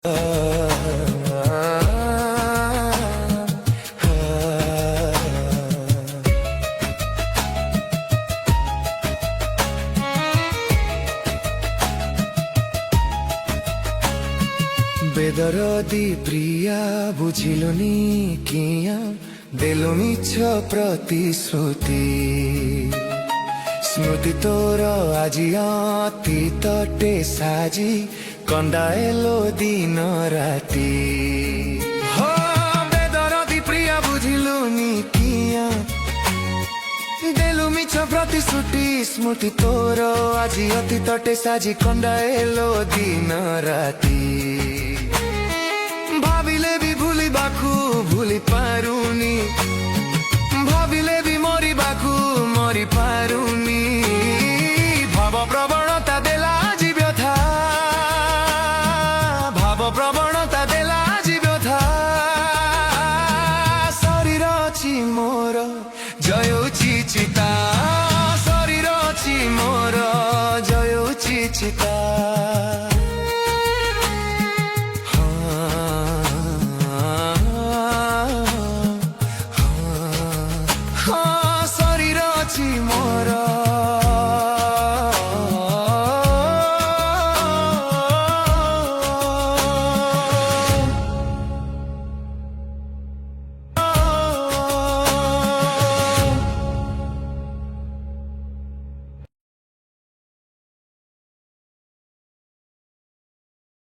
বেদরদি প্রিয়া বুঝিলুনি কিয়া দেলু মিছ প্রতিশ্রুতি স্মৃতি তোর আজি অতীতটে সাজি কন্দায়েলো দিন রাতি বেদরদি প্রিয়া বুঝিলুনি কিয়া দেলু মিছ প্রতিশ্রুতি স্মৃতি তোর আজি অতীতটে সাজি কন্দায়েলো দিন রাতি ভাবিলে বি ভুলিবাকু ভুলি পারুনি ভাবিলে বি মরিবাকু মরি পারুনি ভাব প্রবণতা দেলা আজি ব্যথা ভাব প্রবণতা দেলা আজি ব্যথা শরীর অছি মোর জয়ুছি চিতা শরীর অছি মোর জয়ুছি চিতা।